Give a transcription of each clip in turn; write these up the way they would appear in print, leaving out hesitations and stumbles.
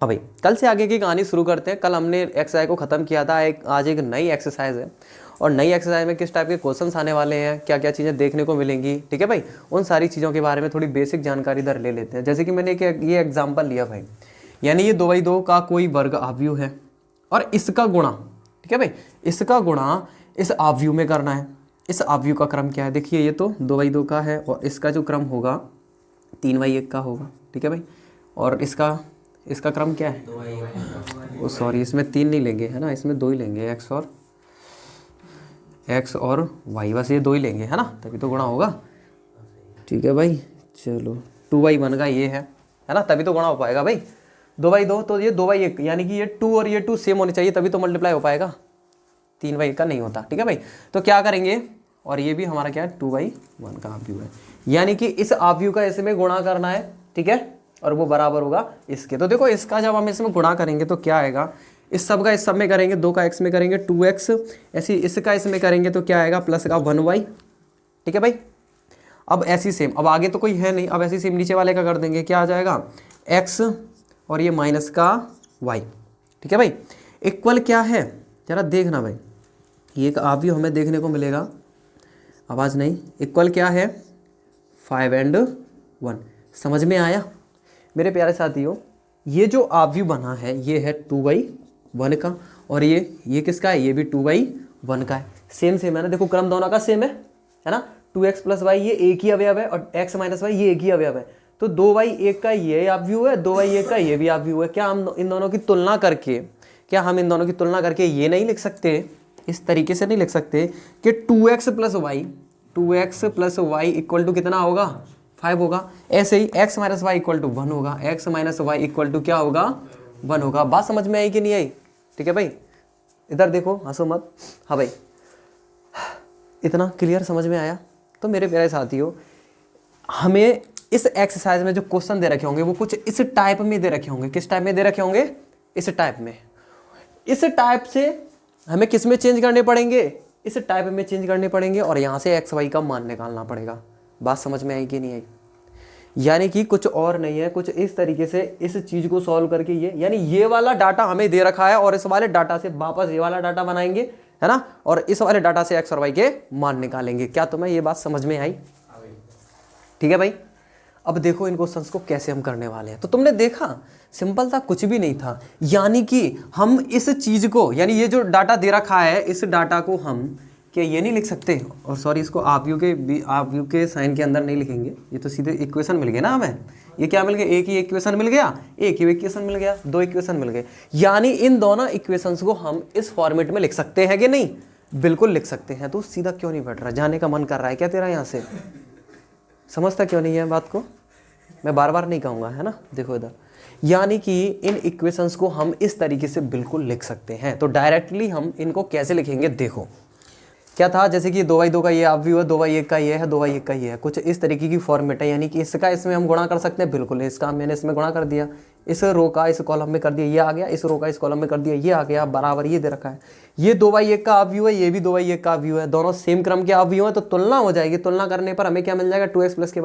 हाँ भाई, कल से आगे की कहानी शुरू करते हैं। कल हमने एक्सरसाइज को ख़त्म किया था। आज एक नई एक्सरसाइज है और नई एक्सरसाइज में किस टाइप के क्वेश्चंस आने वाले हैं, क्या क्या चीज़ें देखने को मिलेंगी, ठीक है भाई। उन सारी चीज़ों के बारे में थोड़ी बेसिक जानकारी इधर ले लेते हैं। जैसे कि मैंने ये एग्जाम्पल लिया भाई, यानी ये 2/2 का कोई वर्ग आव्यूह है और इसका गुणा, ठीक है भाई, इसका गुणा इस आव्यूह में करना है। इस आव्यूह का क्रम क्या है, देखिए ये तो 2/2 का है और इसका जो क्रम होगा 3/1 का होगा, ठीक है भाई। और इसका क्रम क्या है, ओ सॉरी, इसमें 3 नहीं लेंगे है ना, इसमें 2 ही लेंगे, एक्स और वाई, बस ये 2 ही लेंगे है ना, तभी तो गुणा होगा, ठीक है भाई। चलो 2/1 का ये है ना, तभी तो गुणा हो पाएगा भाई। 2/2 तो ये 2/1, यानी कि ये 2 और ये 2 सेम होने चाहिए, तभी तो मल्टीप्लाई हो पाएगा। 3/1 का नहीं होता, ठीक है भाई। तो क्या करेंगे, और ये भी हमारा क्या है 2/1 का आव्यूह है, यानी कि इस आव्यूह का इसमें गुणा करना है, ठीक है, और वो बराबर होगा इसके। तो देखो इसका जब हम इसमें गुणा करेंगे तो क्या आएगा, इस सब का इस सब में करेंगे, 2 का x में करेंगे 2x, ऐसी इसका इसमें करेंगे तो क्या आएगा प्लस का 1y, ठीक है भाई। अब ऐसी सेम, अब आगे तो कोई है नहीं, अब ऐसी सेम नीचे वाले का कर देंगे, क्या आ जाएगा x और ये माइनस का y, ठीक है भाई। इक्वल क्या है जरा देखना भाई, ये एक आव्यूह हमें देखने को मिलेगा, आवाज़ नहीं, इक्वल क्या है 5 और 1, समझ में आया मेरे प्यारे साथियों। ये जो आव्यूह बना है ये है 2/1 का, और ये किसका है, ये भी 2/1 का है। सेम है ना, देखो क्रम दोनों का सेम है ना। 2x + y ये एक ही अवयव है और x - y ये एक ही अवयव है। तो 2/1 का ये आव्यूह है, 2/1 का ये भी आव्यूह है। क्या हम इन दोनों की तुलना करके ये नहीं लिख सकते, इस तरीके से नहीं लिख सकते कि 2x + y इक्वल टू कितना होगा 5 होगा। ऐसे ही x - y इक्वल टू 1 होगा, x - y इक्वल टू क्या होगा 1 होगा। बात समझ में आई कि नहीं आई, ठीक है भाई। इधर देखो, हंसो मत, हाँ भाई, इतना क्लियर समझ में आया। तो मेरे प्यारे साथियों, हमें इस एक्सरसाइज में जो क्वेश्चन दे रखे होंगे वो कुछ इस टाइप में दे रखे होंगे। किस टाइप में दे रखे होंगे, इस टाइप में। इस टाइप से हमें किस में चेंज करने पड़ेंगे, इस टाइप में चेंज करने पड़ेंगे, और यहाँ से x y का मान निकालना पड़ेगा। बात समझ में आई कि नहीं आई, यानी कि कुछ और नहीं है, कुछ इस तरीके से इस चीज को सॉल्व करके यानी ये वाला डाटा हमें दे रखा है और इस वाले डाटा से वापस ये वाला डाटा बनाएंगे, है ना, और इस वाले डाटा से x और y के मान निकालेंगे। क्या तुम्हें ये बात समझ में आई, ठीक है भाई। अब देखो इन क्वेश्चंस को कैसे हम करने वाले हैं। तो तुमने देखा सिंपल था, कुछ भी नहीं था, यानी कि हम इस चीज को, यानी ये जो डाटा दे रखा है इस डाटा को हम क्या ये नहीं लिख सकते, और सॉरी इसको आव्यूह के साइन के अंदर नहीं लिखेंगे, ये तो सीधे इक्वेशन मिल गया ना हमें। ये क्या मिल गया, एक ही इक्वेशन मिल गया, दो इक्वेशन मिल गए, यानी इन दोनों इक्वेशंस को हम इस फॉर्मेट में लिख सकते हैं कि नहीं, बिल्कुल लिख सकते हैं। तो सीधा क्यों नहीं बैठ रहा, जाने का मन कर रहा है क्या तेरा यहाँ से, समझता क्यों नहीं है बात को, मैं बार बार नहीं कहूँगा, है ना। देखो इधर, यानी कि इन इक्वेशंस को हम इस तरीके से बिल्कुल लिख सकते हैं। तो डायरेक्टली हम इनको कैसे लिखेंगे, देखो क्या था, जैसे कि 2/2 का ये आव्यूह है, 2/1 का ये है, 2/1 का ये है, कुछ इस तरीके की फॉर्मेट है। यानी कि इसका इसमें हम गुणा कर सकते हैं, बिल्कुल इसका मैंने इसमें गुणा कर दिया, इस रो का इस कॉलम में कर दिया, ये आ गया, इस रो का इस कॉलम में कर दिया, ये आ गया, बराबर ये दे रखा है। ये 2/1 का आव्यूह है, ये भी 2/1 का आव्यूह है, दोनों सेम क्रम के आव्यूह है, तो तुलना हो जाएगी। तुलना करने पर हमें क्या मिल जाएगा, 2x + ky =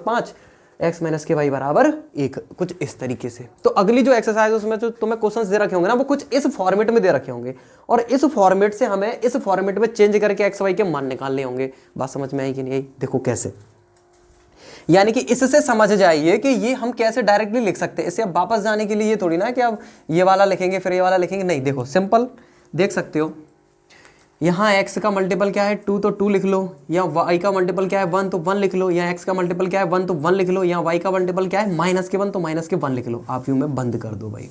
5, x - ky = 1, कुछ इस तरीके से। तो अगली जो एक्सरसाइज उसमें जो तुम्हें क्वेश्चंस दे रखे होंगे ना, वो कुछ इस फॉर्मेट में दे रखे होंगे, और इस फॉर्मेट से हमें इस फॉर्मेट में चेंज करके x y के मान निकालने होंगे। बात समझ में आई कि नहीं आई, देखो कैसे, यानी कि इससे समझ जाइए कि ये हम कैसे डायरेक्टली लिख सकते हैं। इससे अब वापस जाने के लिए ये थोड़ी ना कि अब ये वाला लिखेंगे फिर ये वाला लिखेंगे, नहीं, देखो सिंपल देख सकते हो। यहाँ x का मल्टीपल क्या है 2, तो 2 लिख लो, या y का मल्टीपल क्या है 1, तो 1 लिख लो, या x का मल्टीपल क्या है 1, तो 1 लिख लो, या y का मल्टीपल क्या है -1, तो -1 लिख लो। आप यूं में बंद कर दो भाई,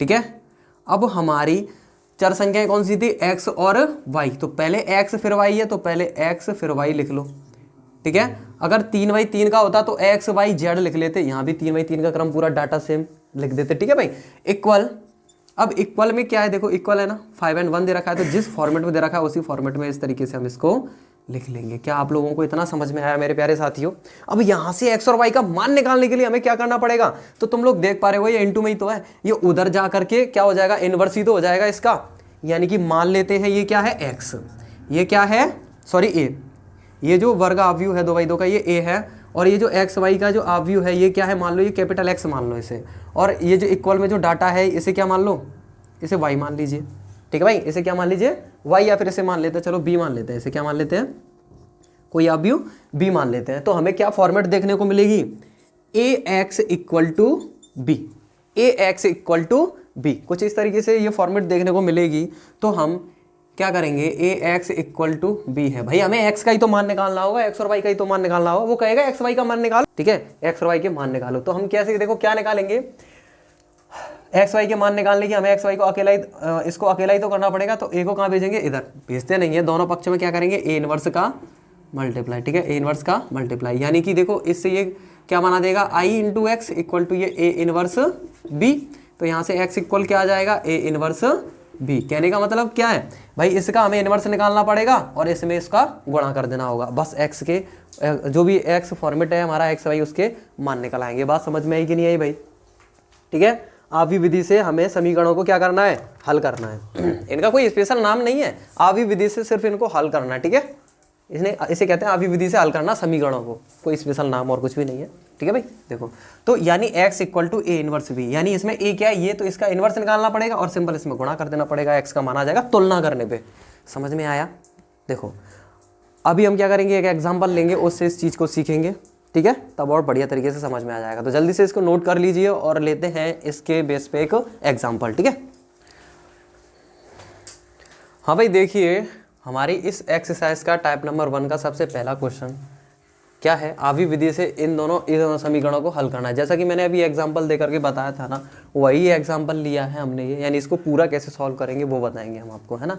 ठीक है। अब हमारी चर संख्याएं कौन सी थी, x और y, तो पहले x फिर y है, तो पहले x फिर y लिख लो, ठीक है। अगर 3/3 का होता तो x y z लिख लेते, यहाँ भी 3/3 का क्रम पूरा डाटा सेम लिख देते, ठीक है भाई। इक्वल, अब इक्वल में क्या है, देखो इक्वल है ना, 5 और 1 दे रखा है, तो जिस फॉर्मेट में दे रखा है उसी फॉर्मेट में इस तरीके से हम इसको लिख लेंगे। क्या आप लोगों को इतना समझ में आया मेरे प्यारे साथियों। अब यहाँ से x और y का मान निकालने के लिए हमें क्या करना पड़ेगा, तो तुम लोग देख पा रहे हो ये इनटू में ही तो है, ये उधर जा करके क्या हो जाएगा, इनवर्स ही तो हो जाएगा इसका। यानी कि मान लेते हैं ये क्या है x, ये क्या है सॉरी a, ये जो वर्ग आव्यूह है 2/2 का ये a है, और ये जो एक्स वाई का जो आव्यूह है ये क्या है, मान लो ये कैपिटल एक्स मान लो इसे, और ये जो इक्वल में जो डाटा है इसे क्या मान लो, इसे वाई मान लीजिए। ठीक है भाई, इसे क्या मान लीजिए, वाई, या फिर इसे मान लेते हैं, चलो बी मान लेते हैं, इसे क्या मान लेते हैं, कोई आव्यूह बी मान लेते हैं। तो हमें क्या फॉर्मेट देखने को मिलेगी, A X equal to B, A X equal to B, कुछ इस तरीके से ये फॉर्मेट देखने को मिलेगी। तो हम क्या करेंगे, ए एक्स इक्वल टू बी है, भाई हमें एक्स का ही तो मान निकालना होगा, एक्स और वाई का ही तो मान निकालना होगा। वो कहेगा एक्स वाई का मान निकालो, ठीक है, एक्स और वाई के मान निकालो। तो हम कैसे, देखो क्या निकालेंगे, एक्स वाई के मान निकालने की हमें एक्स वाई को अकेला ही, इसको अकेला ही तो करना पड़ेगा। तो ए को कहाँ भेजेंगे, इधर भेजते नहीं है, दोनों पक्ष में क्या करेंगे, ए इनवर्स का मल्टीप्लाई। ठीक है, ए इनवर्स का मल्टीप्लाई, यानी कि देखो इससे ये क्या बना देगा, आई इंटू एक्स इक्वल टू ये ए इनवर्स बी। तो यहाँ से एक्स इक्वल क्या आ जाएगा, ए इनवर्स बी। कहने का मतलब क्या है भाई, इसका हमें इनवर्स निकालना पड़ेगा और इसमें इसका गुणा कर देना होगा, बस एक्स के जो भी एक्स फॉर्मेट है हमारा एक्स वाई उसके मान निकल आएंगे। बात समझ में आई कि नहीं आई भाई। ठीक है, आवी विधि से हमें समीकरणों को क्या करना है, हल करना है। इनका कोई स्पेशल नाम नहीं है, आवी विधि से सिर्फ इनको हल करना है। ठीक है, इसे कहते हैं आवी विधि से हल करना समीकरणों को, कोई स्पेशल नाम और कुछ भी नहीं है। ठीक है भाई, देखो तो यानी x equal to A inverse b, यानी इसमें a क्या है, ये तो इसका इनवर्स निकालना पड़ेगा और सिंपल इसमें गुणा कर देना पड़ेगा, x का मान आ जाएगा तुलना करने पे। समझ में आया। देखो अभी हम क्या करेंगे, एक एग्जाम्पल लेंगे, उससे इस चीज़ को सीखेंगे। ठीक है, तब और बढ़िया तरीके से समझ में आ जाएगा। तो जल्दी से इसको नोट कर लीजिए और लेते हैं इसके बेस पे एक एग्जाम्पल। ठीक है, हाँ भाई देखिए हमारी इस एक्सरसाइज का टाइप नंबर 1 का सबसे पहला क्वेश्चन क्या है, आवी विधि से इन दोनों समीकरणों को हल करना है। जैसा कि मैंने अभी एग्जांपल देकर के बताया था ना, वही एग्जांपल लिया है हमने ये, यानी इसको पूरा कैसे सॉल्व करेंगे वो बताएंगे हम आपको, है ना।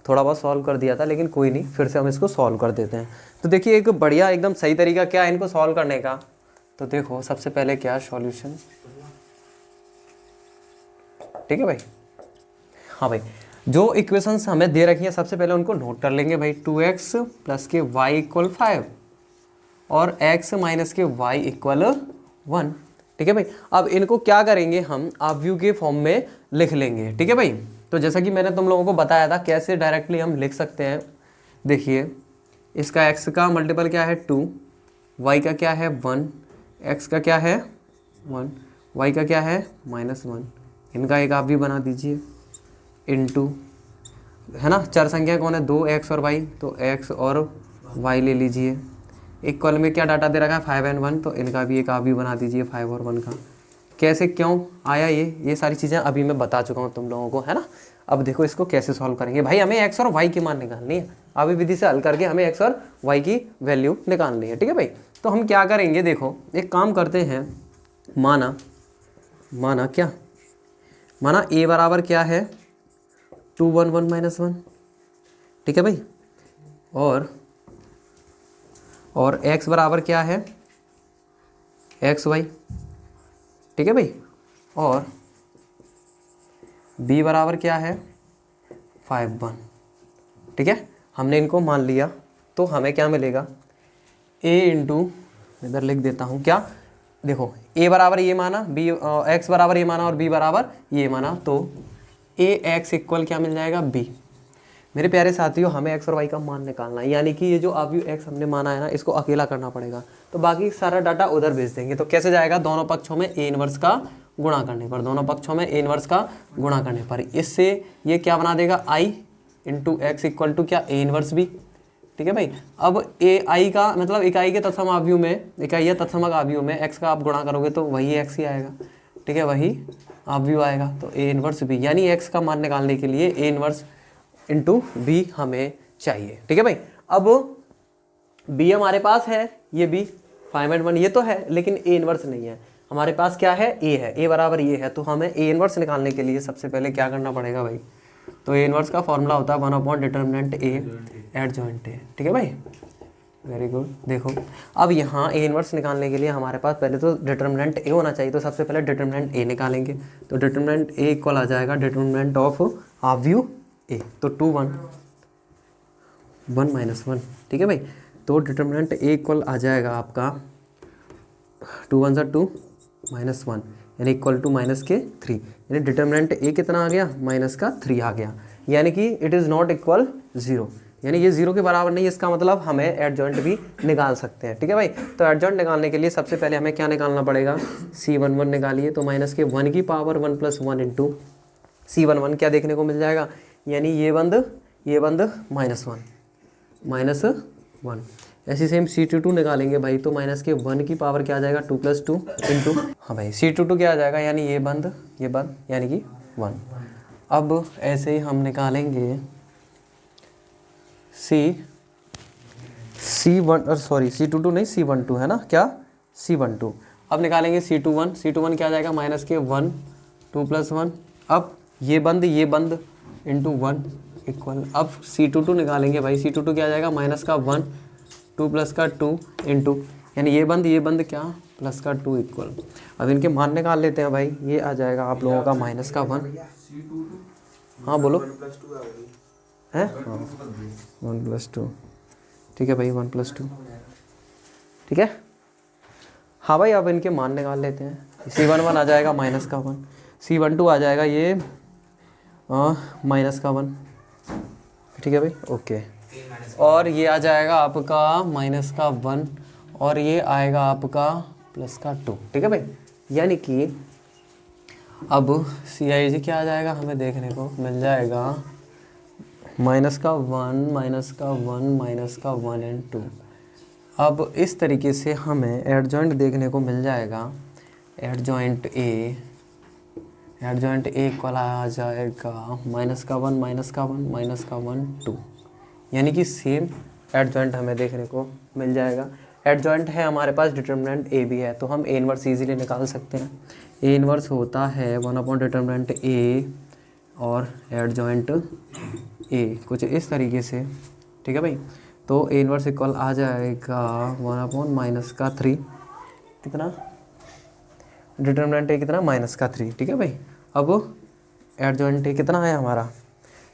थोड़ा बहुत सॉल्व कर दिया था लेकिन कोई नहीं, फिर से हम इसको सॉल्व कर देते हैं। तो देखिए एक बढ़िया एकदम सही तरीका क्या है इनको सॉल्व करने का। तो देखो सबसे पहले क्या सॉल्यूशन, ठीक है भाई। हाँ भाई, जो इक्वेशंस हमें दे रखी हैं सबसे पहले उनको नोट कर लेंगे भाई। 2x प्लस के y इक्वल 5 और x माइनस के y इक्वल 1। ठीक है भाई, अब इनको क्या करेंगे हम आव्यूह के फॉर्म में लिख लेंगे। ठीक है भाई, तो जैसा कि मैंने तुम लोगों को बताया था कैसे डायरेक्टली हम लिख सकते हैं। देखिए इसका x का मल्टीपल क्या है 2, y का क्या है 1, x का क्या है 1, y का क्या है -1। इनका एक आव्यूह बना दीजिए इनटू, है ना, चार संख्या कौन है 2, x और y, तो x और y ले लीजिए। इक्वल में क्या डाटा दे रखा है 5 और 1, तो इनका भी एक आव्यूह बना दीजिए 5 और 1 का। कैसे क्यों आया ये सारी चीज़ें अभी मैं बता चुका हूँ तुम लोगों को, है ना। अब देखो इसको कैसे सॉल्व करेंगे भाई, हमें x और y की मान निकालनी है। आव्यूह विधि से हल करके हमें x और y की वैल्यू निकालनी है। ठीक है भाई, तो हम क्या करेंगे, देखो एक काम करते हैं, माना क्या, माना a बराबर क्या है 2 1 1 -1। ठीक है भाई, और x बराबर क्या है एक्स वाई। ठीक है भाई, और b बराबर क्या है 5 1। ठीक है, हमने इनको मान लिया तो हमें क्या मिलेगा, a इंटू, इधर लिख देता हूँ क्या, देखो a बराबर ये माना, b x बराबर ये माना और b बराबर ये माना, तो a x इक्वल क्या मिल जाएगा b। मेरे प्यारे साथियों हमें x और y का मान निकालना है, यानी कि ये जो आव्यूह x हमने माना है ना इसको अकेला करना पड़ेगा, तो बाकी सारा डाटा उधर भेज देंगे। तो कैसे जाएगा, दोनों पक्षों में a इनवर्स का गुणा करने पर, दोनों पक्षों में a इनवर्स का गुणा करने पर इससे ये क्या बना देगा i into x equal to क्या a इनवर्स b। ठीक है भाई, अब ए आई का मतलब इकाई के तत्सम आव्यूह में, इकाई या तत्समक आव्यूह में x का आप गुणा करोगे तो वही x ही आएगा। ठीक है, वही आव्यूह आएगा, तो a इनवर्स b, यानी x का मान निकालने के लिए a इनवर्स इंटू बी हमें चाहिए। ठीक है भाई, अब b हमारे पास है, ये b 5 और 1 ये तो है, लेकिन a इनवर्स नहीं है हमारे पास, क्या है a है, a बराबर ये है। तो हमें a इनवर्स निकालने के लिए सबसे पहले क्या करना पड़ेगा भाई, तो a इनवर्स का फॉर्मूला होता है 1 डिटर्मिनेंट a एडजॉइंट a। ठीक है भाई, वेरी गुड। देखो अब यहाँ a इनवर्स निकालने के लिए हमारे पास पहले तो डिटर्मिनेंट a होना चाहिए, तो सबसे पहले डिटर्मिनेंट a निकालेंगे। तो डिटर्मिनेंट a इक्वल आ जाएगा डिटर्मिनेंट ऑफ आव्यूह a, तो 2 1 1 -1। ठीक है भाई, तो डिटर्मिनेंट a इक्वल आ जाएगा आपका 2 1 2 -1, यानी इक्वल टू माइनस के 3, यानी डिटर्मिनेंट a कितना आ गया, -3 आ गया, यानी कि इट इज़ नॉट इक्वल 0। यानी ये 0 के बराबर नहीं है, इसका मतलब हमें एडजॉइंट भी निकाल सकते हैं। ठीक है भाई, तो एडजॉइंट निकालने के लिए सबसे पहले हमें क्या निकालना पड़ेगा, C11 निकालिए। तो माइनस के 1 की पावर 1 + 1 इंटू C11 क्या देखने को मिल जाएगा, यानी ये बंद -1 ऐसे सेम C22 निकालेंगे भाई। तो माइनस के 1 की पावर क्या आ जाएगा 2 + 2 इंटू, हाँ भाई C22 क्या आ जाएगा, यानी ये बंद यानी कि 1। अब ऐसे ही हम निकालेंगे C22 नहीं C12 है ना, क्या C12। अब निकालेंगे C21 क्या आ जाएगा, माइनस के 1 2 + 1, अब ये बंद इंटू 1 इक्वल, अब C22 निकालेंगे भाई। C22 क्या आ जाएगा, माइनस का 1 2 + का 2 इंटू, यानी ये बंद क्या प्लस का 2 इक्वल। अब इनके मान निकाल लेते हैं भाई। ये आ जाएगा आप लोगों का माइनस का 1, हाँ बोलो है, हाँ 1 + 2, ठीक है भाई 1 + 2, ठीक है। हाँ भाई, अब इनके मान निकाल लेते हैं। C11 आ जाएगा माइनस का 1, C12 आ जाएगा ये माइनस का 1, ठीक है भाई ओके। और ये आ जाएगा आपका माइनस का 1 और ये आएगा आपका प्लस का 2, ठीक है भाई। यानी कि अब CIG क्या आ जाएगा, हमें देखने को मिल जाएगा माइनस का 1 एंड 2। अब इस तरीके से हमें एडजॉइंट देखने को मिल जाएगा। एडजॉइंट ए इक्वल आ जाएगा -1 -1 2, यानी कि सेम एडजॉइंट हमें देखने को मिल जाएगा। एडजॉइंट है हमारे पास, डिटर्मिनेंट ए भी है, तो हम ए इनवर्स ईजिली निकाल सकते हैं। ए इनवर्स होता है 1/डिटर्मिनेंट ए और एडजॉइंट ए, कुछ इस तरीके से, ठीक है भाई। तो ए इनवर्स इक्वल आ जाएगा 1/-3, कितना डिटर्मिनेंट ए कितना -3, ठीक है भाई। अब एडजॉइंट ए कितना आया हमारा,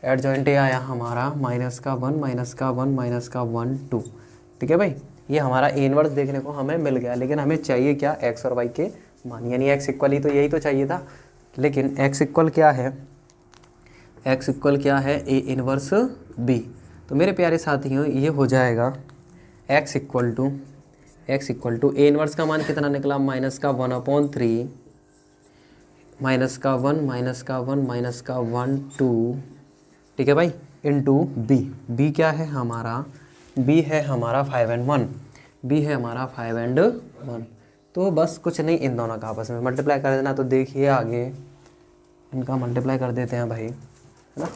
एडजॉइंट ए आया हमारा -1 -1 2, ठीक है भाई। ये हमारा ए इनवर्स देखने को हमें मिल गया, लेकिन हमें चाहिए क्या, एक्स और वाई के मान, यानी एक्स इक्वल ही तो यही तो चाहिए था। लेकिन एक्स इक्वल क्या है, ए इनवर्स बी। तो मेरे प्यारे साथियों ये हो जाएगा x equal to A inverse का मान कितना निकला, -1/3 -1 2, ठीक है भाई, इंटू बी क्या है हमारा, बी है हमारा 5 and 1, तो बस कुछ नहीं, इन दोनों का आपस में मल्टीप्लाई कर देना। तो देखिए आगे इनका मल्टीप्लाई कर देते हैं भाई, है ना।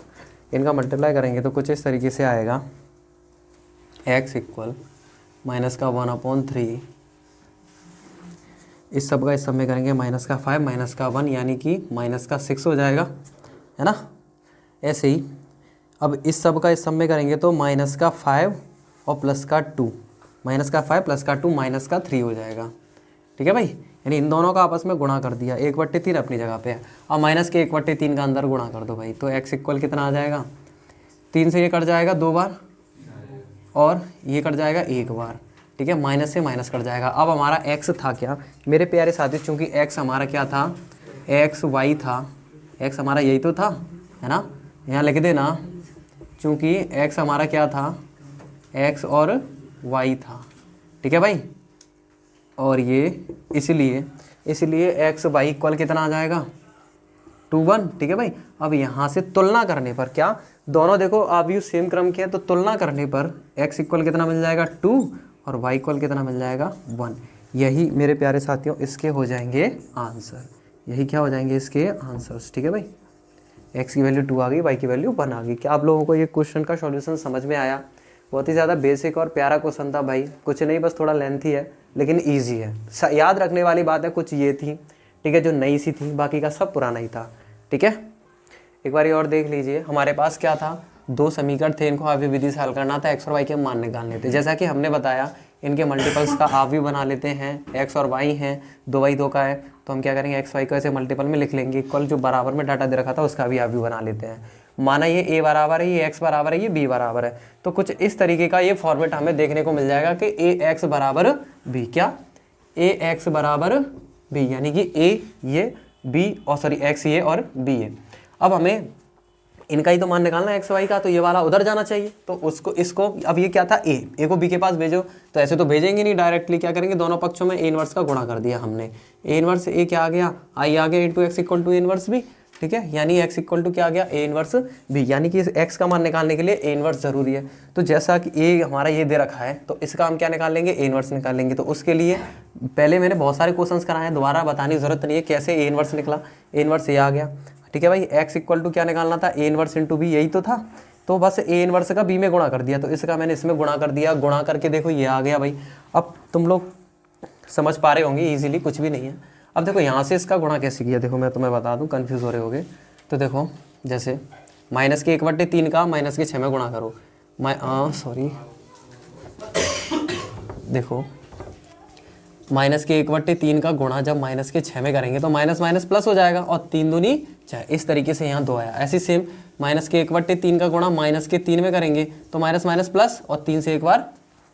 इनका मल्टीप्लाई करेंगे तो कुछ इस तरीके से आएगा, x इक्वल -1/3, इस सब का इस सब में करेंगे -5 -1, यानी कि -6 हो जाएगा, है ना। ऐसे ही अब इस सब का इस सब में करेंगे तो -5 और +2, -5 +2 -3 हो जाएगा, ठीक है भाई। यानी इन दोनों का आपस में गुणा कर दिया, 1/3 अपनी जगह पे है, और माइनस के 1/3 का अंदर गुणा कर दो भाई। तो x इक्वल कितना आ जाएगा, 3 से ये कट जाएगा 2 बार और ये कट जाएगा 1 बार, ठीक है। माइनस से माइनस कट जाएगा। अब हमारा x था क्या मेरे प्यारे साथी, चूँकि x हमारा क्या था, x y था, x हमारा यही तो था, है ना। यहाँ लिख देना, चूँकि x हमारा क्या था, x और y था, ठीक है भाई। और ये इसलिए x y इक्वल कितना आ जाएगा 2 1, ठीक है भाई। अब यहाँ से तुलना करने पर क्या, दोनों देखो आप यू सेम क्रम के हैं, तो तुलना करने पर x इक्वल कितना मिल जाएगा 2 और y इक्वल कितना मिल जाएगा 1। यही मेरे प्यारे साथियों इसके हो जाएंगे आंसर, यही क्या हो जाएंगे इसके आंसर्स, ठीक है भाई। x की वैल्यू 2 आ गई, y की वैल्यू 1 आ गई। क्या आप लोगों को ये क्वेश्चन का सॉल्यूशन समझ में आया? बहुत ही ज़्यादा बेसिक और प्यारा क्वेश्चन था भाई, कुछ नहीं बस थोड़ा लेंथी है लेकिन ईजी है। याद रखने वाली बात है कुछ ये थी, ठीक है, जो नई सी थी, बाकी का सब पुराना ही था, ठीक है। एक बार और देख लीजिए, हमारे पास क्या था, 2 समीकरण थे, इनको आव्यूह विधि से हल करना था, x और y के मान निकालने थे। जैसा कि हमने बताया इनके मल्टीपल्स का आव्यूह बना लेते हैं, x और y हैं, 2y 2 का है, तो हम क्या करेंगे x y को ऐसे मल्टीपल में लिख लेंगे, इक्वल जो बराबर में डाटा दे रखा था उसका भी आव्यूह बना लेते हैं। माना ये a बराबर है, ये x बराबर है, ये b बराबर है, तो कुछ इस तरीके का ये फॉर्मेट हमें देखने को मिल जाएगा कि ax बराबर b, क्या ax बराबर b, यानी कि a ये b और सॉरी x ये और b ये। अब हमें इनका ही तो मान निकालना है एक्स वाई का, तो ये वाला उधर जाना चाहिए, तो उसको इसको अब ये क्या था ए को बी के पास भेजो, तो ऐसे तो भेजेंगे नहीं, डायरेक्टली क्या करेंगे दोनों पक्षों में ए इनवर्स का गुणा कर दिया हमने, ए इनवर्स ए क्या आ गया आई आ गया into x equal to A inverse b, ठीक है, यानी एक्स इक्वल टू क्या आ गया ए इनवर्स बी, यानी कि एक्स का मान निकालने के लिए ए इनवर्स जरूरी है। तो जैसा कि ए हमारा ये दे रखा है तो इसका हम क्या निकाल लेंगे ए इनवर्स निकाल लेंगे। तो उसके लिए पहले मैंने बहुत सारे क्वेश्चंस कराए हैं, दोबारा बताने की जरूरत नहीं है कैसे ए इनवर्स निकला, ए इनवर्स ये आ गया, ठीक है भाई। एक्स इक्वल टू क्या निकालना था ए इनवर्स इंटू बी, यही तो था, तो बस ए इनवर्स का बी में गुणा कर दिया, तो इसका मैंने इसमें गुणा कर दिया, गुणा करके देखो ये आ गया भाई। अब तुम लोग समझ पा रहे होंगे इजीली, कुछ भी नहीं है। अब देखो यहाँ से इसका गुणा कैसे किया, देखो मैं तुम्हें बता दूँ, कन्फ्यूज़ हो रहे होगे। तो देखो जैसे माइनस के 1/3 का माइनस के 6 में गुणा करो, सॉरी देखो माइनस के 1/3 का गुणा जब माइनस के 6 में करेंगे तो माइनस माइनस प्लस हो जाएगा और 3 दूनी 6, इस तरीके से यहाँ 2 आया। ऐसे सेम माइनस के 1/3 का गुणा माइनस के 3 में करेंगे तो माइनस माइनस प्लस और 3 से एक बार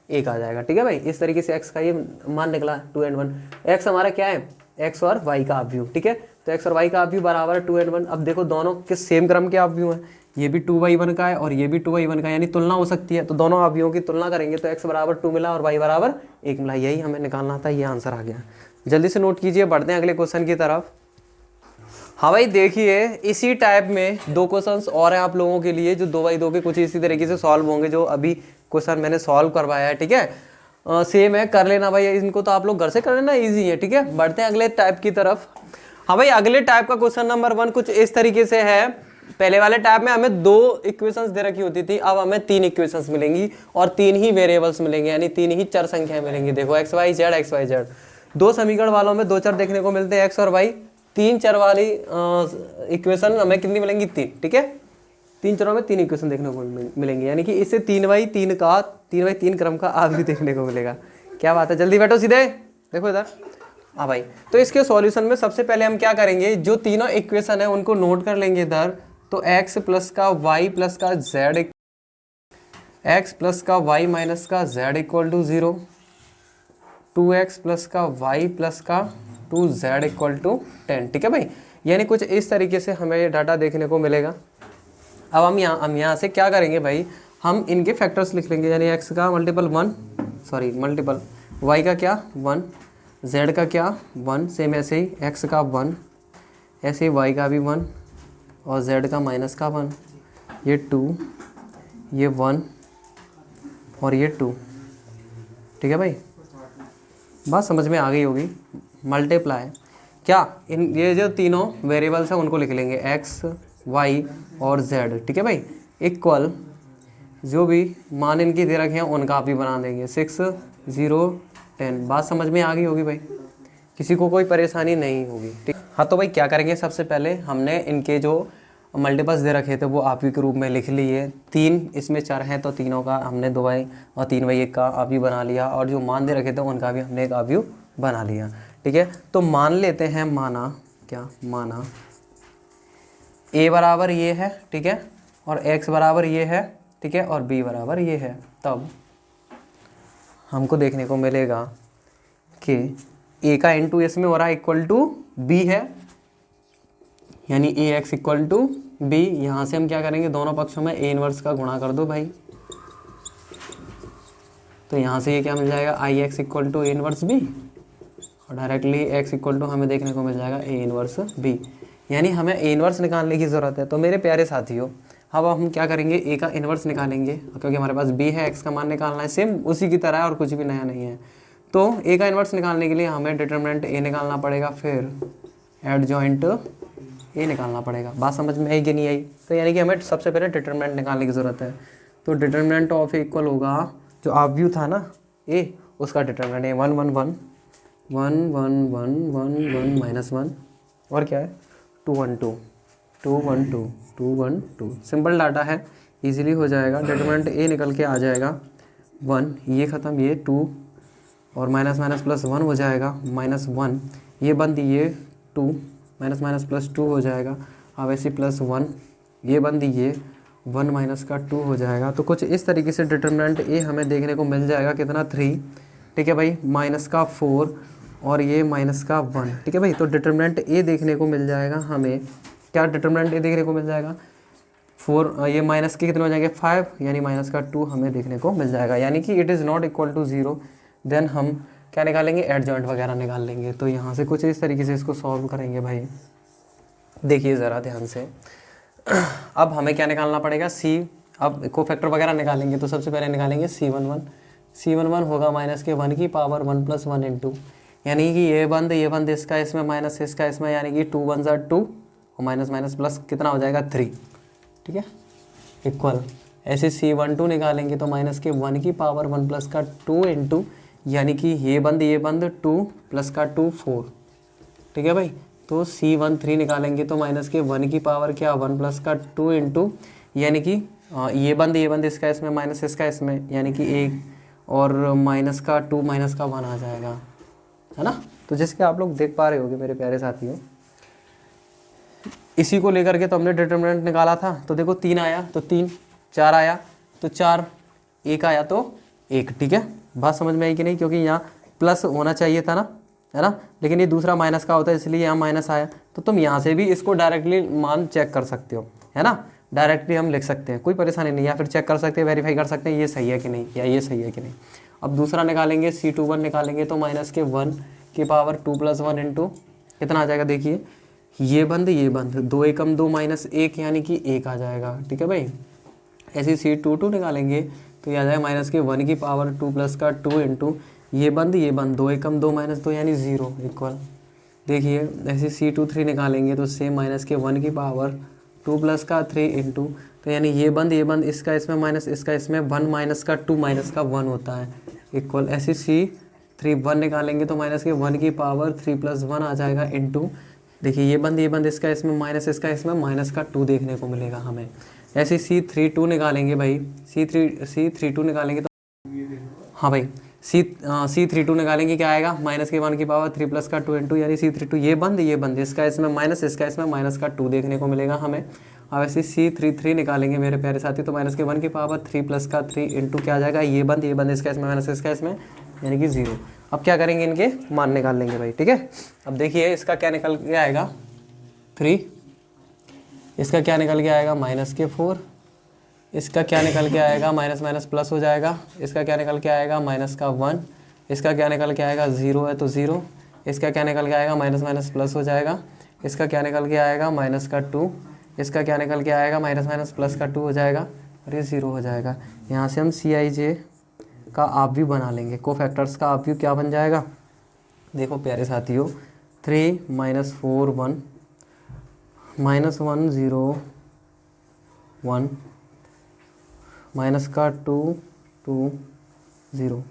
1 आ जाएगा, ठीक है भाई। इस तरीके से एक्स का ये मान निकला 2 and 1। एक्स हमारा क्या है एक्स और वाई का अवयव, ठीक है, तो एक्स और वाई का अवयव बराबर 2 and 1। अब देखो दोनों किस सेम क्रम के अवयव हैं, ये भी 2/1 का है और ये भी 2/1 का है, यानी तुलना हो सकती है, तो दोनों अवयवों की तुलना करेंगे तो x बराबर 2 मिला और y बराबर 1 मिला, यही हमें निकालना था, ये आंसर आ गया। जल्दी से नोट कीजिए, बढ़ते हैं अगले क्वेश्चन की तरफ। हाँ भाई देखिए इसी टाइप में 2 क्वेश्चंस और हैं आप लोगों के लिए जो 2x2 के कुछ इसी तरीके से सॉल्व होंगे, जो अभी क्वेश्चन मैंने सॉल्व करवाया है, ठीक है, सेम है, कर लेना भाई इनको, तो आप लोग घर से कर लेना, ईजी है, ठीक है। बढ़ते हैं अगले टाइप की तरफ। हाँ भाई अगले टाइप का क्वेश्चन नंबर 1 कुछ इस तरीके से है। पहले वाले टाइप में हमें 2 इक्वेशंस दे रखी होती थी, अब हमें 3 इक्वेशंस मिलेंगी और 3 ही वेरिएबल्स मिलेंगे, यानी 3 ही चर संख्याएं मिलेंगी। देखो एक्स वाई जेड, 2 समीकरण वालों में 2 चर देखने को मिलते हैं एक्स और वाई, 3 चर वाली इक्वेशन हमें कितनी मिलेंगी 3, ठीक है, 3 चरों में 3 इक्वेशन देखने को मिलेंगे, यानी कि इससे 3/3 क्रम का अवयव देखने को मिलेगा। क्या बात है, जल्दी बैठो सीधे, देखो इधर। हाँ भाई तो इसके सॉल्यूशन में सबसे पहले हम क्या करेंगे, जो तीनों इक्वेशन है उनको नोट कर लेंगे इधर। तो x प्लस का y प्लस का z, x प्लस का y माइनस का z equal to 0, 2x plus का y प्लस का 2z इक्वल टू 10, ठीक है भाई, यानी कुछ इस तरीके से हमें ये डाटा देखने को मिलेगा। अब हम यहाँ से क्या करेंगे भाई, हम इनके फैक्टर्स लिख लेंगे, यानी x का मल्टीपल y का क्या 1, z का क्या 1, सेम ऐसे ही x का 1, ऐसे ही y का भी 1 और z का माइनस का 1, ये 2, ये 1 और ये 2, ठीक है भाई, बात समझ में आ गई होगी। मल्टीप्लाई क्या इन ये जो तीनों वेरिएबल्स हैं उनको लिख लेंगे x y और z, ठीक है भाई, इक्वल जो भी मान इनकी दे रखे हैं उनका आप भी बना देंगे 6 0 10। बात समझ में आ गई होगी भाई, किसी को कोई परेशानी नहीं होगी, ठीक। हाँ तो भाई क्या करेंगे, सबसे पहले हमने इनके जो मल्टीपल्स दे रखे थे वो आप ही के रूप में लिख लिए। 3 इसमें चर हैं तो तीनों का हमने 2y और 3y1 का अवयव बना लिया, और जो मान दे रखे थे उनका भी हमने एक अवयव बना लिया, ठीक है। तो मान लेते हैं, माना a बराबर ये है, ठीक है, और x बराबर ये है, ठीक है, और b बराबर ये है, तब हमको देखने को मिलेगा कि a का इंटू इसमें हो रहा है इक्वल टू b है, यानी ए एक्स इक्वल टू बी। यहाँ से हम क्या करेंगे, दोनों पक्षों में ए इनवर्स का गुणा कर दो भाई, तो यहाँ से ये क्या मिल जाएगा I X equal to A inverse B, और डायरेक्टली एक्स इक्वल टू हमें देखने को मिल जाएगा ए इनवर्स बी, यानी हमें ए इनवर्स निकालने की ज़रूरत है। तो मेरे प्यारे साथियों अब हम क्या करेंगे, ए का इनवर्स निकालेंगे, क्योंकि हमारे पास बी है, एक्स का मान निकालना है, सेम उसी की तरह है और कुछ भी नया नहीं है। तो ए का इनवर्स निकालने के लिए हमें डिटरमिनेंट ए निकालना पड़ेगा, फिर एडजॉइंट ए निकालना पड़ेगा। बात समझ में आई कि नहीं आई, तो यानी कि हमें सबसे पहले डिटरमिनेंट निकालने की ज़रूरत है। तो डिटरमिनेंट ऑफ ए इक्वल होगा जो अवयव था ना ए, उसका डिटरमिनेंट है 1 1 1 1 1 1 1 1 माइनस 1, और क्या है 2 1 2 2 1 2 2 1 2। सिंपल डाटा है, इजीली हो जाएगा। डिटरमिनेंट ए निकल के आ जाएगा 1, ये ख़त्म, ये 2 और माइनस माइनस प्लस 1 हो जाएगा -1, ये बंद ये 2 माइनस माइनस प्लस 2 हो जाएगा, अब ऐसे +1, ये बंद ये 1 माइनस का 2 हो जाएगा। तो कुछ इस तरीके से डिटरमिनेंट ए हमें देखने को मिल जाएगा, कितना 3, ठीक है भाई, माइनस का 4 और ये माइनस का 1, ठीक है भाई। तो डिटरमिनेंट ए देखने को मिल जाएगा हमें, क्या डिटरमिनेंट ए देखने को मिल जाएगा 4 ये माइनस के कितने हो जाएंगे 5, यानी माइनस का 2 हमें देखने को मिल जाएगा, यानी कि it is not equal to 0। Then हम क्या निकालेंगे, एडजॉइंट वगैरह निकाल लेंगे। तो यहाँ से कुछ इस तरीके से इसको सॉल्व करेंगे भाई। देखिए ज़रा ध्यान से, अब हमें क्या निकालना पड़ेगा, अब कोफैक्टर वगैरह निकालेंगे। तो सबसे पहले निकालेंगे C11 होगा माइनस के 1 की पावर 1 + 1 इंटू, यानी कि ये बंद इसका इसमें माइनस इसका इसमें, यानी कि 2 1 ज़ा 2 और माइनस माइनस प्लस कितना हो जाएगा 3, ठीक है, इक्वल। ऐसे C12 निकालेंगे तो माइनस के 1 की पावर 1 + का 2 इंटू, यानी कि ये बंद 2 + का 2 4, ठीक है भाई। तो C13 निकालेंगे तो माइनस के 1 की पावर क्या 1 + का 2 इंटू, यानी कि ये बंद इसका इसमें माइनस इसका इसमें, यानी कि 1 और माइनस का 2 माइनस का 1 आ जाएगा, है ना। तो जैसे कि आप लोग देख पा रहे होगे मेरे प्यारे साथियों, इसी को लेकर के तो हमने डिटरमिनेंट निकाला था। तो देखो 3 आया तो 3, 4 आया तो 4, 1 आया तो 1, ठीक है। बात समझ में आई कि नहीं, क्योंकि यहाँ प्लस होना चाहिए था ना, है ना, लेकिन ये दूसरा माइनस का होता है, इसलिए यहाँ माइनस आया। तो तुम यहाँ से भी इसको डायरेक्टली मान चेक कर सकते हो, है ना, डायरेक्टली हम लिख सकते हैं, कोई परेशानी नहीं, या फिर चेक कर सकते हैं, वेरीफाई कर सकते हैं ये सही है कि नहीं, या ये सही है कि नहीं। अब दूसरा निकालेंगे C21 निकालेंगे तो माइनस के 1 की पावर 2 + 1 इंटू कितना आ जाएगा, देखिए ये बंद 2 एकम 2 माइनस 1, यानी कि 1 आ जाएगा, ठीक है भाई। ऐसे C22 निकालेंगे तो ये आ जाएगा माइनस के 1 की पावर 2 + का 2 इंटू ये बंद 2 एकम 2 माइनस 2, यानी 0 इक्वल। देखिए ऐसे C23 निकालेंगे तो सेम माइनस के 1 की पावर 2 + का 3 इंटू, तो यानी ये बंद इसका इसमें माइनस इसका इसमें 1 माइनस का 2 माइनस का 1 होता है, इक्वल। ऐसे C31 निकालेंगे तो माइनस के 1 की पावर 3 + 1 आ जाएगा इंटू, देखिए ये बंद इसका इसमें माइनस इसका इसमें माइनस का 2 देखने को मिलेगा हमें। ऐसे C32 निकालेंगे भाई, C32 निकालेंगे तो हाँ भाई C32 निकालेंगे, क्या आएगा माइनस के 1 की पावर 3 + का 2 इंटू, यानी C32 ये बंद इसका इसमें माइनस इसका इसमें माइनस का 2 देखने को मिलेगा हमें। अब ऐसे C33 निकालेंगे मेरे प्यारे साथी, तो माइनस के 1 की पावर 3 + का 3 इंटू क्या आ जाएगा, ये बंद इसका इसमें माइनस इसका इसमें, यानी कि 0। अब क्या करेंगे, इनके मान निकाल लेंगे भाई, ठीक है। अब देखिए इसका क्या निकल के आएगा 3, इसका क्या निकल के आएगा माइनस के 4, इसका क्या निकल के आएगा माइनस माइनस प्लस हो जाएगा, इसका क्या निकल के आएगा माइनस का 1, इसका क्या निकल के आएगा 0 है तो 0, इसका क्या निकल के आएगा माइनस माइनस प्लस हो जाएगा, इसका क्या निकल के आएगा माइनस का 2, इसका क्या निकल के आएगा माइनस माइनस प्लस का 2 हो जाएगा और ये 0 हो जाएगा। यहाँ से हम CIJ का आप भी बना लेंगे, कोफैक्टर्स का आप भी क्या बन जाएगा, देखो प्यारे साथियों 3 - 4 1 -1 0 1 माइनस का 2 2 0,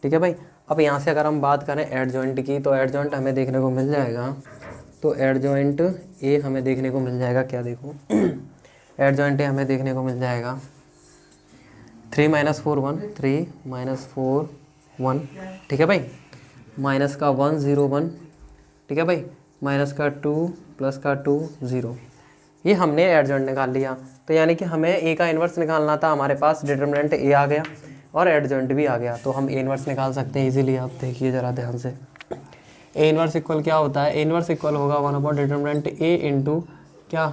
ठीक है भाई। अब यहाँ से अगर हम बात करें एडजॉइंट की, तो एडजॉइंट हमें देखने को मिल जाएगा, तो एडजॉइंट ए हमें देखने को मिल जाएगा, क्या देखो एडजॉइंट ए हमें देखने को मिल जाएगा 3 - 4 1 3 - 4 1, ठीक है भाई, माइनस का 1 0 1, ठीक है भाई, माइनस का 2 + का 2 0, ये हमने एडजॉइंट निकाल लिया। तो यानी कि हमें ए का इन्वर्स निकालना था, हमारे पास डिटरमिनेंट ए आ गया और एडजॉइंट भी आ गया, तो हम ए इन्वर्स निकाल सकते हैं इजीली। आप देखिए ज़रा ध्यान से, ए इन्वर्स इक्वल क्या होता है, ए इन्वर्स इक्वल होगा 1 डिटरमिनेंट ए इंटू क्या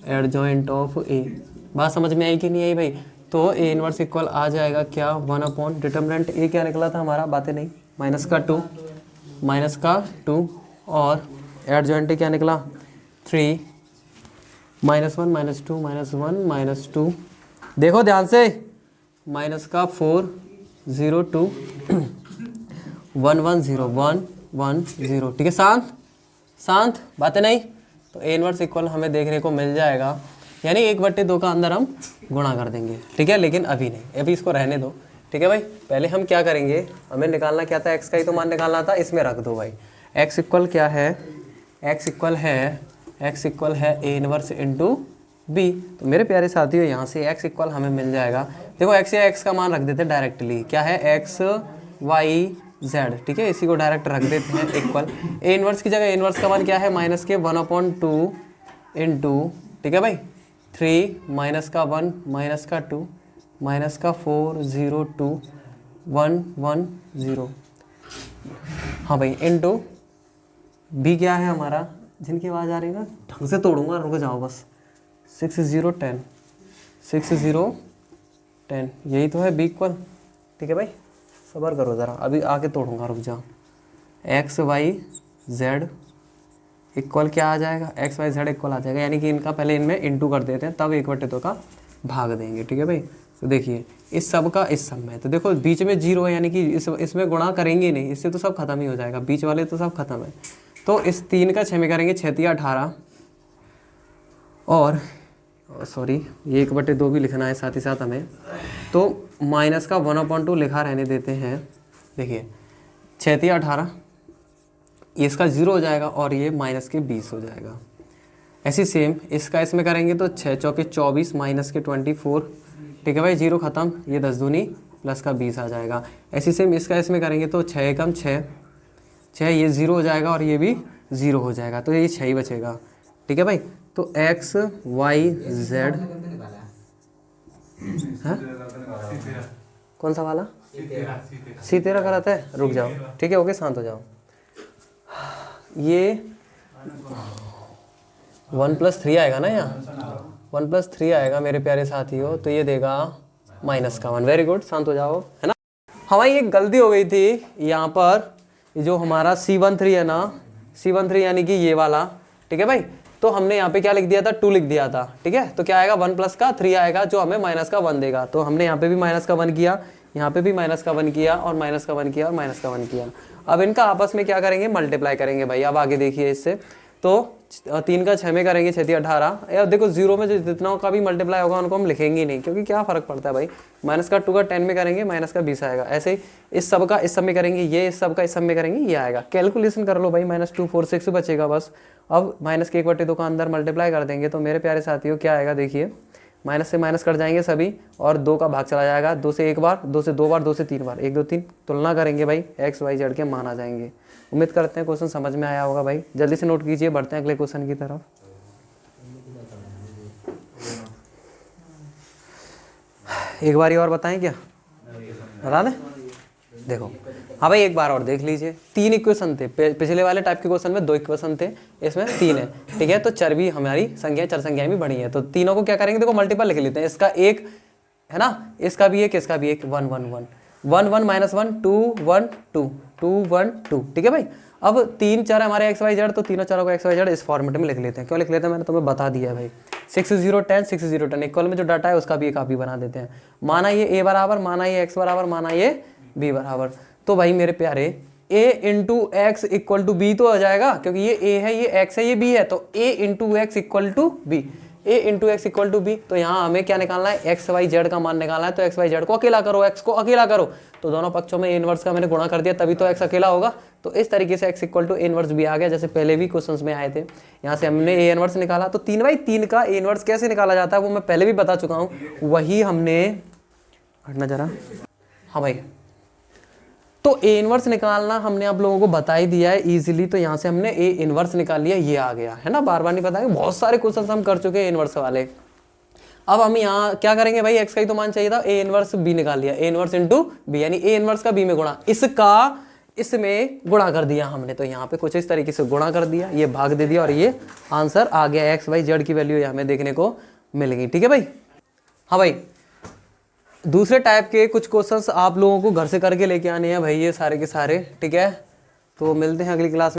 एडजॉइंट ऑफ ए। बात समझ में आई कि नहीं आई भाई। तो ए इन्वर्स इक्वल आ जाएगा क्या 1 डिटरमिनेंट ए क्या निकला था हमारा, बातें नहीं, माइनस का 2 और एडजॉइंट क्या निकला 3 -1 -2 -1 -2, देखो ध्यान से, माइनस का 4 0 2 1 1 0 1 1 0, ठीक है, शांत बातें नहीं। तो ए इनवर्स इक्वल हमें देखने को मिल जाएगा, यानी 1/2 का अंदर हम गुणा कर देंगे, ठीक है, लेकिन अभी नहीं, अभी इसको रहने दो, ठीक है भाई। पहले हम क्या करेंगे, हमें निकालना क्या था, एक्स का ही तो मान निकालना था, इसमें रख दो भाई। एक्स इक्वल क्या है, एक्स इक्वल है ए इनवर्स इंटू बी। तो मेरे प्यारे साथियों यहाँ से एक्स इक्वल हमें मिल जाएगा, देखो एक्स या एक्स का मान रख देते हैं डायरेक्टली, क्या है एक्स वाई जेड, ठीक है, इसी को डायरेक्ट रख देते हैं इक्वल। ए इनवर्स की जगह ए इनवर्स का मान क्या है, माइनस के 1/2 इंटू, ठीक है भाई, 3 माइनस का 1 माइनस का 2 माइनस का 4 0 2 1 1 0, हाँ भाई, इंटू बी क्या है हमारा, जिनकी आवाज़ आ रही है ना ढंग से तोड़ूंगा, रुक जाओ बस, 6 0 10, 6 0 10, यही तो है बी इक्वल। ठीक है भाई, सब्र करो ज़रा, अभी आके तोड़ूंगा, रुक जाओ। एक्स वाई जेड इक्वल क्या आ जाएगा, एक्स वाई जेड इक्वल आ जाएगा, यानी कि इनका पहले इनमें इंटू कर देते हैं तब 1/2 का भाग देंगे। ठीक है भाई, तो देखिए इस सब का इस सब में, तो देखो बीच में 0 है, यानी कि इसमें गुणा करेंगे नहीं, इससे तो सब खत्म ही हो जाएगा, बीच वाले तो सब खत्म है। तो इस 3 का 6 में करेंगे, 6 3 18, और सॉरी ये 1/2 भी लिखना है साथ ही साथ हमें, तो माइनस का 1/2 लिखा रहने देते हैं। देखिए 6 3 18, इसका 0 हो जाएगा और ये माइनस के 20 हो जाएगा। ऐसी सेम इसका इसमें करेंगे तो 6 चौके 24 माइनस के 24। ठीक है भाई, 0 ख़त्म, ये 10 दूनी प्लस का 20 आ जाएगा। ऐसी सेम इसका इसमें करेंगे तो 6 एकम 6, ये 0 हो जाएगा और ये भी 0 हो जाएगा, तो ये 6 ही बचेगा। ठीक है भाई, तो एक्स वाई जेड, कौन सा वाला C13 गलत है, रुक जाओ। ठीक है, ओके शांत हो जाओ। ये 1+3 आएगा ना, यहाँ 1+3 आएगा मेरे प्यारे साथियों, तो ये देगा -1। वेरी गुड, शांत हो जाओ, है ना। हमारी एक गलती हो गई थी यहाँ पर, जो हमारा C13 है ना, C13 यानी कि ये वाला। ठीक है भाई, तो हमने यहाँ पे क्या लिख दिया था, 2 लिख दिया था। ठीक है, तो क्या आएगा 1+3 आएगा, जो हमें -1 देगा। तो हमने यहाँ पे भी -1 किया, यहाँ पे भी -1 किया, और -1 किया, और -1 किया। अब इनका आपस में क्या करेंगे, मल्टीप्लाई करेंगे भाई। अब आगे देखिए इससे, तो 3 का 6 में करेंगे, 6 3 18। यार देखो 0 में जो जितना का भी मल्टीप्लाई होगा उनको हम लिखेंगे ही नहीं, क्योंकि क्या फ़र्क पड़ता है भाई। -2 का 10 में करेंगे, -20 आएगा। ऐसे ही इस सब का इस सब में करेंगे, ये इस सब का इस सब में करेंगे, ये आएगा। कैलकुलेशन कर लो भाई, -246 बचेगा बस। अब माइनस के 1/2 का अंदर मल्टीप्लाई कर देंगे, तो मेरे प्यारे साथियों क्या आएगा, देखिए माइनस से माइनस कट जाएंगे सभी, और 2 का भाग चला जाएगा, 2 से 1 बार, 2 से 2 बार, 2 से 3 बार, 1 2 3 तुलना करेंगे भाई, एक्स वाई जेड के मान आ जाएंगे। उम्मीद करते हैं क्वेश्चन समझ में आया होगा भाई, जल्दी से नोट कीजिए, बढ़ते हैं अगले क्वेश्चन की तरफ। एक बारी और बताएं क्या, बता दें, देखो हाँ भाई एक बार और देख लीजिए। 3 इक्वेशन थे पिछले वाले टाइप के क्वेश्चन में, 2 इक्वेशन थे, इसमें 3 है। ठीक है, तो चर भी हमारी संख्या, चर संख्याएं भी बढ़ी है, तो तीनों को क्या करेंगे, देखो मल्टीपल लिख लेते हैं। इसका 1 है ना, इसका भी 1, इसका भी 1, 1 1 1 1 1 -1 2 1 2 2 1 2। ठीक है भाई, अब 3 चर हमारे एक्स वाई जेड, तो तीनों चरों को एक्स वाई जेड इस फॉर्मेट में लिख लेते हैं। क्यों लिख लेते हैं, मैंने तुम्हें बता दिया है भाई। 6 0 10 6 0 10 इक्वल में जो डाटा है उसका भी एक कॉपी बना देते हैं। माना ये a बराबर, माना ये x बराबर, माना ये b बराबर। तो भाई मेरे प्यारे a into x equal to b तो हो जाएगा, क्योंकि ये a है, ये x है, ये b है, तो a into x equal to b, a into x equal to b. तो यहाँ हमें क्या निकालना है, एक्स वाई जेड का मान निकालना है। तो एक्स वाई जेड को अकेला करो, एक्स को अकेला करो, तो दोनों पक्षों में a इनवर्स का मैंने गुणा कर दिया, तभी तो एक्स अकेला होगा। तो इस तरीके से x equal to a inverse भी आ गया, जैसे पहले भी क्वेश्चंस में आए थे। यहाँ से हमने a इनवर्स निकाला। तो 3 बाई 3 का a इनवर्स कैसे निकाला जाता है वो मैं पहले भी बता चुका हूँ, वही हमने हटना जरा, हाँ भाई। तो a इनवर्स निकालना हमने आप लोगों को बता ही दिया है इजीली, तो यहाँ से हमने a इनवर्स निकाल लिया, ये आ गया है ना। बार बार नहीं बताएंगे, बहुत सारे क्वेश्चन हम कर चुके हैं इनवर्स वाले। अब हम यहाँ क्या करेंगे भाई, x का ही तो मान चाहिए था, a इनवर्स b निकाल लिया, a इनवर्स इंटू बी, यानी a इनवर्स का b में गुणा, इसका इसमें गुणा कर दिया हमने। तो यहाँ पे कुछ इस तरीके से गुणा कर दिया, ये भाग दे दिया, और ये आंसर आ गया, एक्स वाई जेड की वैल्यू हमें देखने को मिलेगी। ठीक है भाई, हाँ भाई। दूसरे टाइप के कुछ क्वेश्चंस आप लोगों को घर से करके लेके आने हैं भाई, ये सारे के सारे। ठीक है, तो मिलते हैं अगली क्लास में।